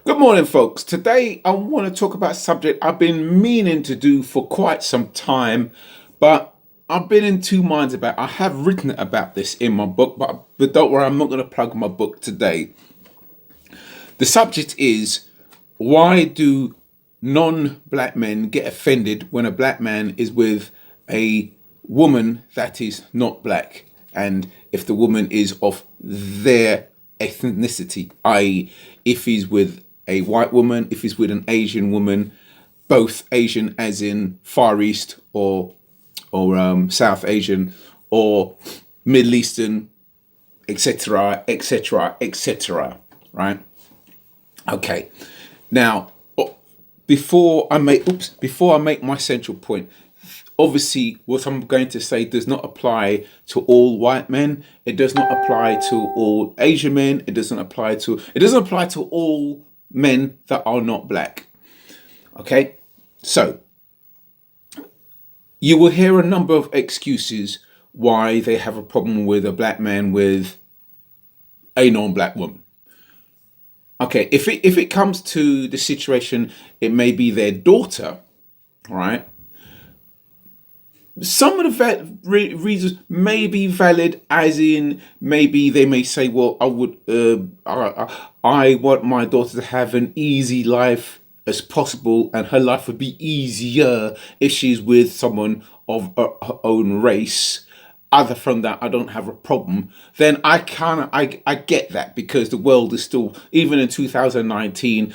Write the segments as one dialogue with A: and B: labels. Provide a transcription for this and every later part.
A: Good morning, folks. Today I want to talk about a subject I've been meaning to do for quite some time, but I've been in two minds about. I have written about this in my book, but don't worry, I'm not going to plug my book today. The subject is, why do non-black men get offended when a black man is with a woman that is not black, and if the woman is of their ethnicity, i.e., if he's with a white woman, if he's with an Asian woman, both Asian as in Far East or South Asian or Middle Eastern, etc., etc., etc. Right? Okay. Now, before I make my central point, obviously what I'm going to say does not apply to all white men. It does not apply to all Asian men. It doesn't apply to all men that are not black. Okay? So, you will hear a number of excuses why they have a problem with a black man with a non-black woman. Okay, if it comes to the situation, it may be their daughter, right? Some of the reasons may be valid, as in maybe they may say, "Well, I want my daughter to have an easy life as possible, and her life would be easier if she's with someone of her own race." Other from that, I don't have a problem. Then I get that, because the world is still, even in 2019,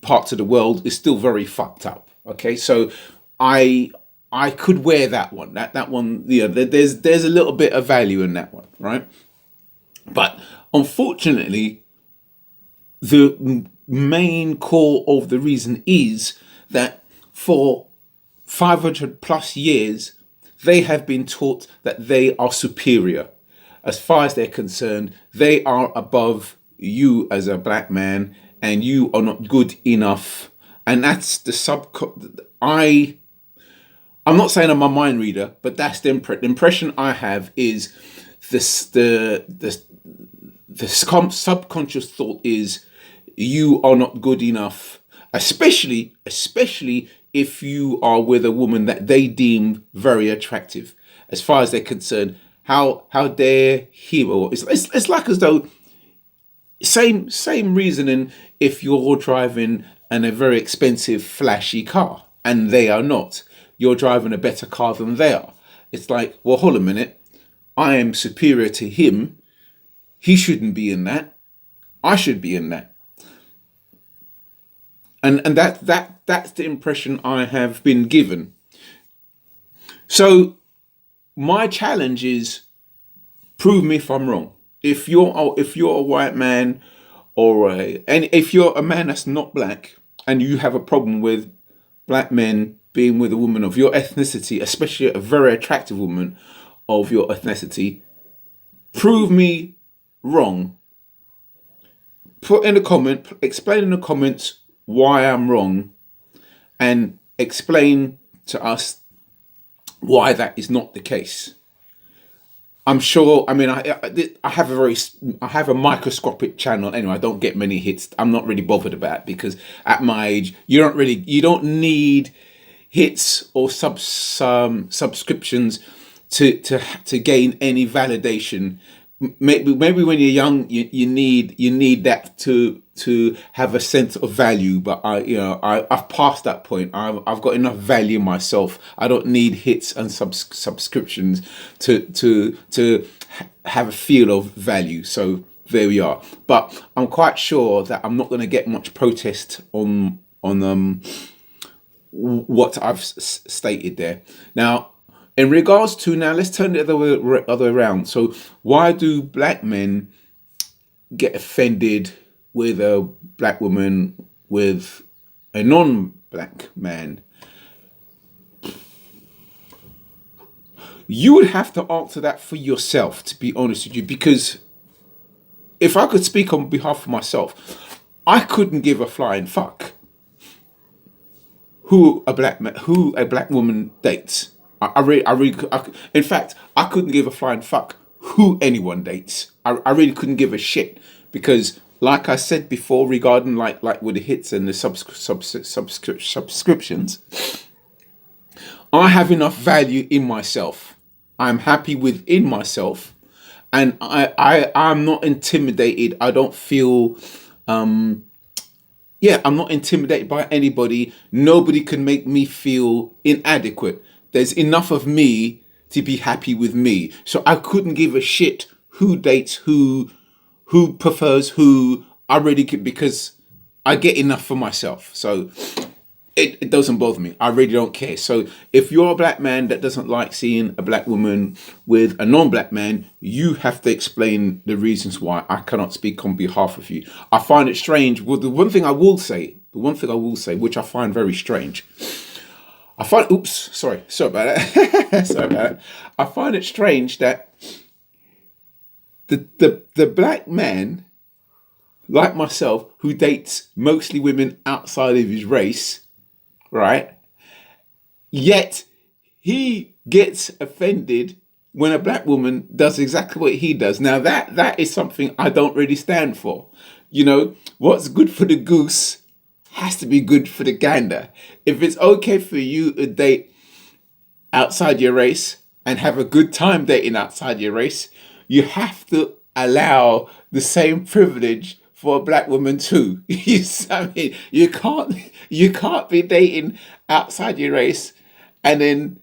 A: parts of the world is still very fucked up. Okay, so I I could wear that one. That one, there's a little bit of value in that one, right? But unfortunately, the main core of the reason is that for 500 plus years, they have been taught that they are superior. As far as they're concerned, they are above you as a black man, and you are not good enough. And that's the I'm not saying I'm a mind reader, but that's the impression I have is this the subconscious thought is, you are not good enough, especially if you are with a woman that they deem very attractive. As far as they're concerned, how dare he? Or it's like as though, same reasoning if you're driving in a very expensive flashy car and they are not. You're driving a better car than they are. It's like, well, hold a minute. I am superior to him. He shouldn't be in that. I should be in that. And that's the impression I have been given. So my challenge is, prove me if I'm wrong. If you're a white man, and if you're a man that's not black, and you have a problem with black men being with a woman of your ethnicity, especially a very attractive woman of your ethnicity, prove me wrong. Explain in the comments why I'm wrong, and explain to us why that is not the case. I'm sure. I mean, I have a microscopic channel. Anyway, I don't get many hits. I'm not really bothered about it, because at my age, you don't need hits or subscriptions to gain any validation. Maybe when you're young, you need that to have a sense of value. But I've passed that point. I've got enough value myself. I don't need hits and subscriptions to have a feel of value. So there we are. But I'm quite sure that I'm not going to get much protest on what I've stated there. Now, in regards to, now let's turn it the other way around. So why do black men get offended with a black woman with a non-black man? You would have to answer that for yourself, to be honest with you, because if I could speak on behalf of myself, I couldn't give a flying fuck who a black woman dates. In fact, I couldn't give a flying fuck who anyone dates. I really couldn't give a shit, because like I said before regarding like with the hits and the subscriptions, I have enough value in myself. I'm happy within myself, and I'm not intimidated. I don't feel yeah, I'm not intimidated by anybody. Nobody can make me feel inadequate. There's enough of me to be happy with me. So I couldn't give a shit who dates who prefers who. I really could, because I get enough for myself. So it doesn't bother me. I really don't care. So if you're a black man that doesn't like seeing a black woman with a non-black man, you have to explain the reasons why. I cannot speak on behalf of you. I find it strange. Well, the one thing I will say, which I find very strange, I find, oops, sorry about that. Sorry about that. I find it strange that the black man like myself who dates mostly women outside of his race, right? Yet he gets offended when a black woman does exactly what he does. Now that is something I don't really stand for. You know, what's good for the goose has to be good for the gander. If it's okay for you to date outside your race and have a good time dating outside your race, you have to allow the same privilege for a black woman too. I mean, you can't be dating outside your race and then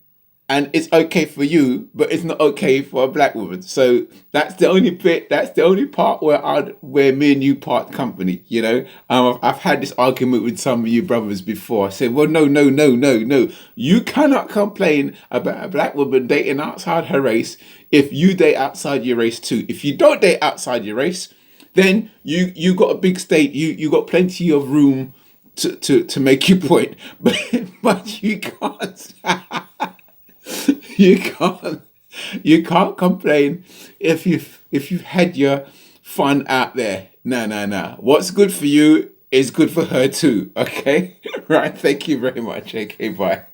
A: and it's okay for you, but it's not okay for a black woman. So that's the only bit. That's the only part where me and you part company. You know, I've had this argument with some of you brothers before. I said, well, no, no, no, no, no. You cannot complain about a black woman dating outside her race if you date outside your race too. If you don't date outside your race, then you got a big state. You got plenty of room to make your point, but you can't. You can't you can't complain if you've had your fun out there. No, no, no. What's good for you is good for her too. Okay? Right. Thank you very much. Okay, bye.